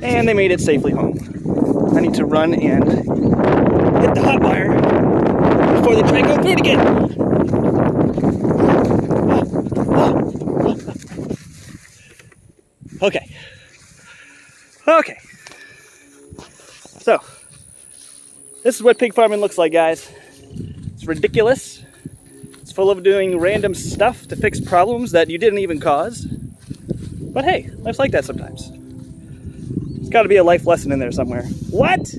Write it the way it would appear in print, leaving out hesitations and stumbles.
And they made it safely home. I need to run and hit the hot wire before they try to go through it again. Okay. Okay. So, this is what pig farming looks like, guys. It's ridiculous. It's full of doing random stuff to fix problems that you didn't even cause. But hey, life's like that sometimes. There's got to be a life lesson in there somewhere. What?